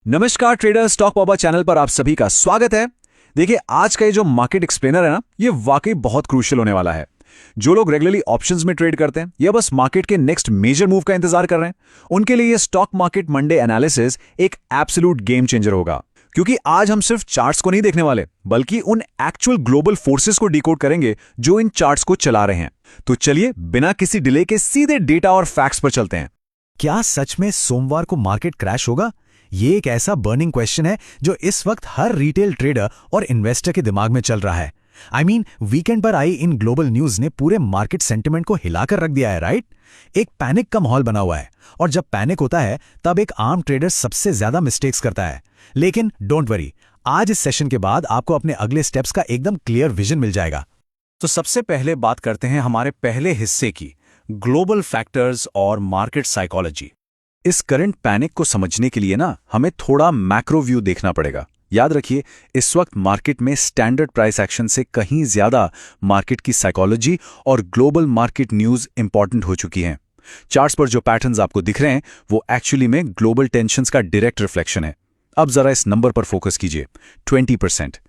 नमस्कार trader, stock बाबा channel पर आप सभी का स्वागत है। देखिए, आज का ये जो मार्केट एक्सप्लेनर है ना, ये वाकई बहुत क्रूशियल होने वाला है। जो लोग रेगुलरली ऑप्शंस में ट्रेड करते हैं या बस मार्केट के नेक्स्ट मेजर मूव का इंतजार कर रहे हैं, उनके लिए ये स्टॉक मार्केट मंडे एनालिसिस एक एब्सोल्यूट गेम चेंजर होगा। क्योंकि आज हम सिर्फ चार्ट्स को नहीं देखने वाले, बल्कि उन एक्चुअल ग्लोबल फोर्सेस को डिकोड करेंगे जो इन चार्ट्स को चला रहे हैं। तो चलिए बिना किसी डिले के सीधे डेटा और फैक्ट्स पर चलते हैं। क्या सच में सोमवार को मार्केट क्रैश होगा? ये एक ऐसा बर्निंग क्वेश्चन है जो इस वक्त हर रिटेल ट्रेडर और इन्वेस्टर के दिमाग में चल रहा है। वीकेंड पर आई इन ग्लोबल न्यूज ने पूरे मार्केट सेंटिमेंट को हिलाकर रख दिया है, राइट? एक पैनिक का माहौल बना हुआ है, और जब पैनिक होता है तब एक आम ट्रेडर सबसे ज्यादा मिस्टेक्स करता है। लेकिन डोंट वरी, आज इस सेशन के बाद आपको अपने अगले स्टेप्स का एकदम क्लियर विजन मिल जाएगा। तो सबसे पहले बात करते हैं हमारे पहले हिस्से की, ग्लोबल फैक्टर्स और मार्केट साइकोलॉजी। इस करंट पैनिक को समझने के लिए ना हमें थोड़ा मैक्रो व्यू देखना पड़ेगा। याद रखिए, इस वक्त मार्केट में स्टैंडर्ड प्राइस एक्शन से कहीं ज्यादा मार्केट की साइकोलॉजी और ग्लोबल मार्केट न्यूज इंपॉर्टेंट हो चुकी हैं। चार्ट्स पर जो पैटर्न्स आपको दिख रहे हैं वो एक्चुअली में ग्लोबल टेंशंस का डायरेक्ट रिफ्लेक्शन है। अब जरा इस नंबर पर फोकस कीजिए, 20%।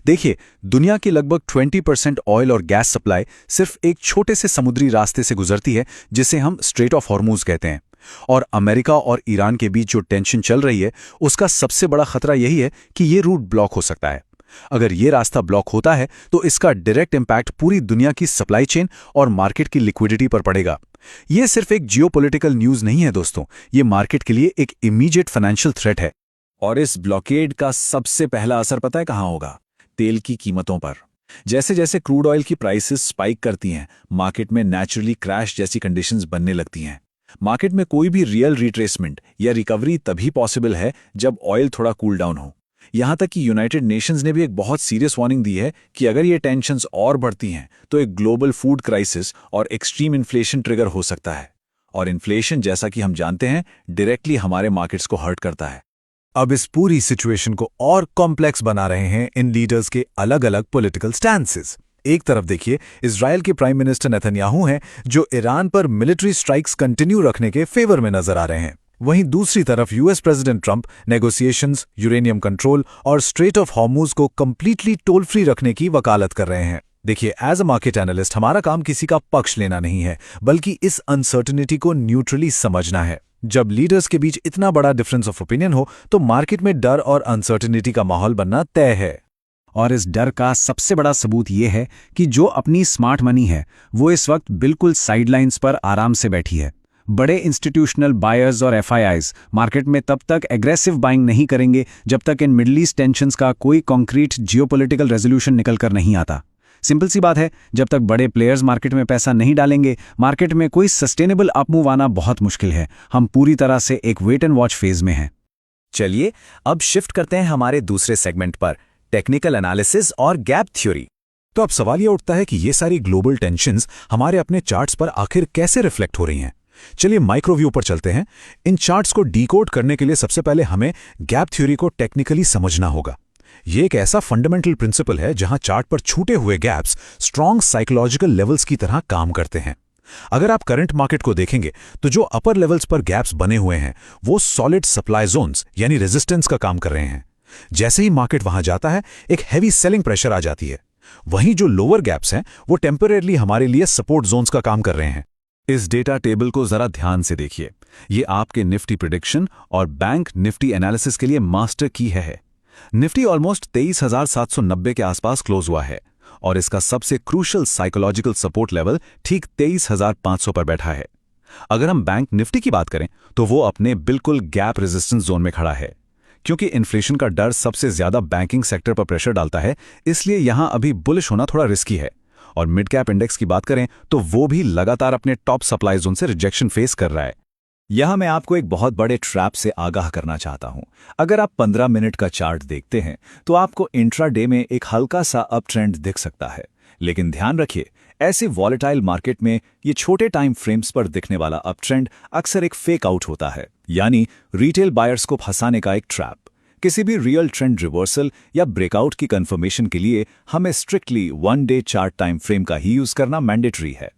देखिए, दुनिया की लगभग 20% ऑयल और गैस सप्लाई सिर्फ एक छोटे से समुद्री रास्ते से गुजरती है, जिसे हम स्ट्रेट ऑफ हॉर्मूज कहते हैं। और अमेरिका और ईरान के बीच जो टेंशन चल रही है, उसका सबसे बड़ा खतरा यही है कि ये रूट ब्लॉक हो सकता है। अगर ये रास्ता ब्लॉक होता है तो इसका डायरेक्ट इंपैक्ट पूरी दुनिया की सप्लाई चेन और मार्केट की लिक्विडिटी पर पड़ेगा। ये सिर्फ एक जियोपॉलिटिकल न्यूज नहीं है दोस्तों, ये मार्केट के लिए एक इमीडिएट फाइनेंशियल थ्रेट है। और इस ब्लॉकेड का सबसे पहला असर पता है कहां होगा? तेल की कीमतों पर। जैसे जैसे क्रूड ऑयल की प्राइसेस स्पाइक करती हैं, मार्केट में नेचुरली क्रैश जैसी कंडीशंस बनने लगती हैं। मार्केट में कोई भी रियल रिट्रेसमेंट या रिकवरी तभी पॉसिबल है जब ऑयल थोड़ा कूल डाउन हो। यहां तक कि यूनाइटेड नेशंस ने भी एक बहुत सीरियस वार्निंग दी है कि अगर ये टेंशंस और बढ़ती हैं तो एक ग्लोबल फूड क्राइसिस और एक्सट्रीम इन्फ्लेशन ट्रिगर हो सकता है। और इन्फ्लेशन, जैसा कि हम जानते हैं, डायरेक्टली हमारे मार्केट्स को हर्ट करता है। अब इस पूरी सिचुएशन को और कॉम्प्लेक्स बना रहे हैं इन लीडर्स के अलग अलग पॉलिटिकल स्टैंसेस। एक तरफ देखिए, इजराइल के प्राइम मिनिस्टर नेतन्याहू हैं जो ईरान पर मिलिट्री स्ट्राइक्स कंटिन्यू रखने के फेवर में नजर आ रहे हैं। वहीं दूसरी तरफ US president Trump negotiations, uranium control और स्ट्रेट ऑफ हॉर्मूज को कंप्लीटली टोल फ्री रखने की वकालत कर रहे हैं। देखिए, एज अ मार्केट एनालिस्ट हमारा काम किसी का पक्ष लेना नहीं है, बल्कि इस अनसर्टेनिटी को न्यूट्रली समझना है। जब लीडर्स के बीच इतना बड़ा डिफरेंस ऑफ ओपिनियन हो तो मार्केट में डर और अनसर्टेनिटी का माहौल बनना तय है। और इस डर का सबसे बड़ा सबूत ये है कि जो अपनी स्मार्ट मनी है वो इस वक्त बिल्कुल साइडलाइंस पर आराम से बैठी है। बड़े इंस्टीट्यूशनल बायर्स और एफआईआईज मार्केट में तब तक एग्रेसिव बाइंग नहीं करेंगे जब तक इन मिडल ईस्ट टेंशंस का कोई कॉन्क्रीट जियोपॉलिटिकल रेजोल्यूशन निकल कर नहीं आता। सिंपल सी बात है, जब तक बड़े प्लेयर्स मार्केट में पैसा नहीं डालेंगे, मार्केट में कोई सस्टेनेबल अपमूव आना बहुत मुश्किल है। हम पूरी तरह से एक वेट एंड वॉच फेज में हैं। चलिए अब शिफ्ट करते हैं हमारे दूसरे सेगमेंट पर, टेक्निकल एनालिसिस और गैप थ्योरी। तो अब सवाल यह उठता है कि ये सारी ग्लोबल टेंशंस हमारे अपने चार्ट्स पर आखिर कैसे रिफ्लेक्ट हो रही हैं। चलिए माइक्रो व्यू पर चलते हैं। इन चार्ट्स को डीकोड करने के लिए सबसे पहले हमें गैप थ्योरी को टेक्निकली समझना होगा। ये एक ऐसा फंडामेंटल प्रिंसिपल है जहां चार्ट पर छूटे हुए गैप्स स्ट्रॉन्ग साइकोलॉजिकल लेवल्स की तरह काम करते हैं। अगर आप करंट मार्केट को देखेंगे तो जो अपर लेवल्स पर गैप्स बने हुए हैं वो सॉलिड सप्लाई जोन्स यानी रेजिस्टेंस का काम कर रहे हैं। जैसे ही मार्केट वहां जाता है, एक हैवी सेलिंग प्रेशर आ जाती है। वहीं जो लोअर गैप्स हैं वो टेम्परेरली हमारे लिए सपोर्ट जोन्स का काम कर रहे हैं। इस डेटा टेबल को जरा ध्यान से देखिए। ये आपके निफ्टी प्रिडिक्शन और बैंक निफ्टी एनालिसिस के लिए मास्टर की है। निफ्टी ऑलमोस्ट 23,790 के आसपास क्लोज हुआ है और इसका सबसे क्रूशियल साइकोलॉजिकल सपोर्ट लेवल ठीक 23,500 पर बैठा है। अगर हम बैंक निफ्टी की बात करें तो वो अपने बिल्कुल गैप रेजिस्टेंस जोन में खड़ा है। क्योंकि इन्फ्लेशन का डर सबसे ज्यादा बैंकिंग सेक्टर पर प्रेशर डालता है, इसलिए यहां अभी बुलिश होना थोड़ा रिस्की है। और मिड कैप इंडेक्स की बात करें तो वो भी लगातार अपने टॉप सप्लाई जोन से रिजेक्शन फेस कर रहा है। यहां मैं आपको एक बहुत बड़े ट्रैप से आगाह करना चाहता हूं। अगर आप 15 मिनट का चार्ट देखते हैं तो आपको इंट्राडे में एक हल्का सा अप ट्रेंड दिख सकता है, लेकिन ध्यान रखिए, ऐसे वॉलेटाइल मार्केट में ये छोटे टाइम फ्रेम्स पर दिखने वाला अप ट्रेंड अक्सर एक फेक आउट होता है, यानी रिटेल बायर्स को फंसाने का एक ट्रैप। किसी भी रियल ट्रेंड रिवर्सल या ब्रेकआउट की कंफर्मेशन के लिए हमें strictly 1 day chart time frame का ही यूज करना मैंडेटरी है।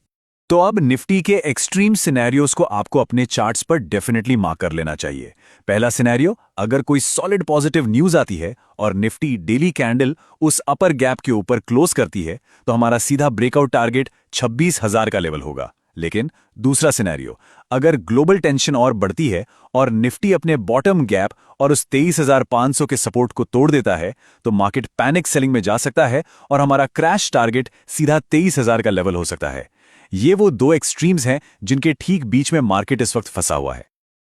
तो अब निफ्टी के एक्सट्रीम सिनेरियोज को आपको अपने चार्ट्स पर डेफिनेटली मार्क कर लेना चाहिए। पहला सिनेरियो, अगर कोई सॉलिड पॉजिटिव न्यूज आती है और निफ्टी डेली कैंडल उस अपर गैप के ऊपर क्लोज करती है तो हमारा सीधा ब्रेकआउट टारगेट 26,000 का लेवल होगा। लेकिन दूसरा सिनेरियो, अगर ग्लोबल टेंशन और बढ़ती है और निफ्टी अपने बॉटम गैप और उस 23,500 के सपोर्ट को तोड़ देता है तो मार्केट पैनिक सेलिंग में जा सकता है और हमारा क्रैश टारगेट सीधा 23,000 का लेवल हो सकता है। ये वो दो एक्सट्रीम्स हैं जिनके ठीक बीच में मार्केट इस वक्त फंसा हुआ है।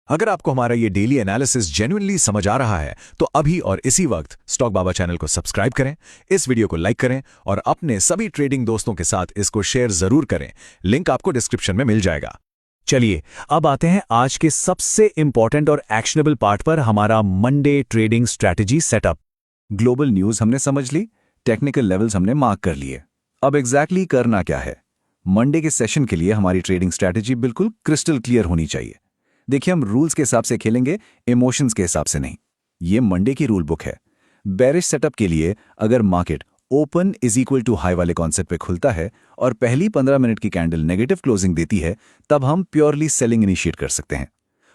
अगर आपको हमारा ये डेली एनालिसिस जेन्युइनली समझ आ रहा है तो अभी और इसी वक्त स्टॉक बाबा चैनल को सब्सक्राइब करें, इस वीडियो को लाइक करें और अपने सभी ट्रेडिंग दोस्तों के साथ इसको शेयर जरूर करें। लिंक आपको डिस्क्रिप्शन में मिल जाएगा। चलिए अब आते हैं आज के सबसे इंपॉर्टेंट और एक्शनेबल पार्ट पर, हमारा Monday trading strategy setup. Global news हमने समझ ली, टेक्निकल लेवल्स हमने मार्क कर लिए। अब एग्जैक्टली करना क्या है? मंडे के सेशन के लिए हमारी ट्रेडिंग स्ट्रैटेजी बिल्कुल क्रिस्टल क्लियर होनी चाहिए। देखिए, हम रूल्स के हिसाब से खेलेंगे, इमोशंस के हिसाब से नहीं। ये मंडे की रूल बुक है। बेरिश सेटअप के लिए अगर market open is equal to high वाले कॉन्सेप्ट पे खुलता है और पहली 15 मिनट की कैंडल नेगेटिव क्लोजिंग देती है, तब हम प्योरली सेलिंग इनिशिएट कर सकते हैं।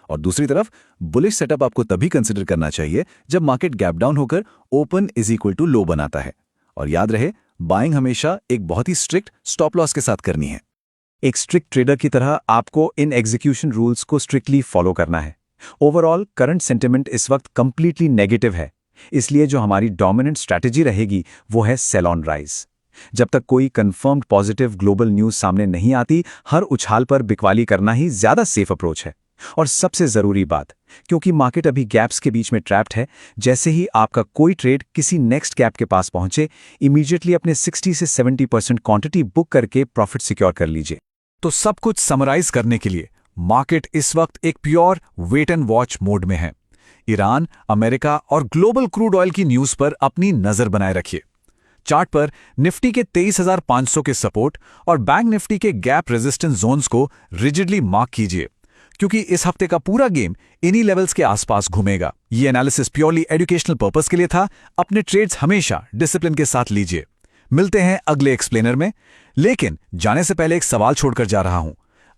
और दूसरी तरफ बुलिश सेटअप आपको तभी कंसिडर करना चाहिए जब मार्केट गैप डाउन होकर open is equal to low बनाता है। और याद रहे, बाइंग हमेशा एक बहुत ही स्ट्रिक्ट स्टॉप लॉस के साथ करनी है। एक स्ट्रिक्ट ट्रेडर की तरह आपको इन एग्जीक्यूशन रूल्स को स्ट्रिक्टली फॉलो करना है। ओवरऑल करंट सेंटिमेंट इस वक्त कंप्लीटली नेगेटिव है, इसलिए जो हमारी डोमिनेंट स्ट्रैटेजी रहेगी वो है सेल ऑन राइज। जब तक कोई कंफर्म्ड पॉजिटिव ग्लोबल न्यूज सामने नहीं आती, हर उछाल पर बिकवाली करना ही ज्यादा सेफ अप्रोच है। और सबसे जरूरी बात, क्योंकि मार्केट अभी गैप्स के बीच में ट्रैप्ड है, जैसे ही आपका कोई ट्रेड किसी नेक्स्ट गैप के पास पहुंचे, इमीडिएटली अपने 60 से 70% क्वांटिटी बुक करके प्रॉफिट सिक्योर कर लीजिए। तो सब कुछ समराइज करने के लिए मार्केट इस वक्त एक pure wait and watch mode में है। ईरान, अमेरिका और ग्लोबल क्रूड ऑयल की न्यूज पर अपनी नजर बनाए रखिए। चार्ट पर निफ्टी के 23,500 के सपोर्ट और बैंक निफ्टी के गैप रेजिस्टेंस जोन्स को रिजिडली मार्क कीजिए, क्योंकि इस हफ्ते का पूरा गेम इन्हीं लेवल्स के आसपास घूमेगा। ये एनालिसिस प्योरली एजुकेशनल पर्पस के लिए था। अपने ट्रेड्स हमेशा डिसिप्लिन के साथ लीजिए। मिलते हैं अगले एक्सप्लेनर में, लेकिन जाने से पहले एक सवाल छोड़कर जा रहा हूं।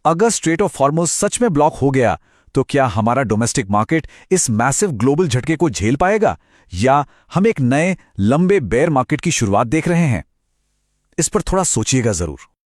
अगर स्ट्रेट ऑफ हॉर्मुज़ सच में ब्लॉक हो गया तो क्या हमारा डोमेस्टिक मार्केट इस मैसिव ग्लोबल झटके को झेल पाएगा, या हम एक नए लंबे बेयर मार्केट की शुरुआत देख रहे हैं? इस पर थोड़ा सोचिएगा जरूर।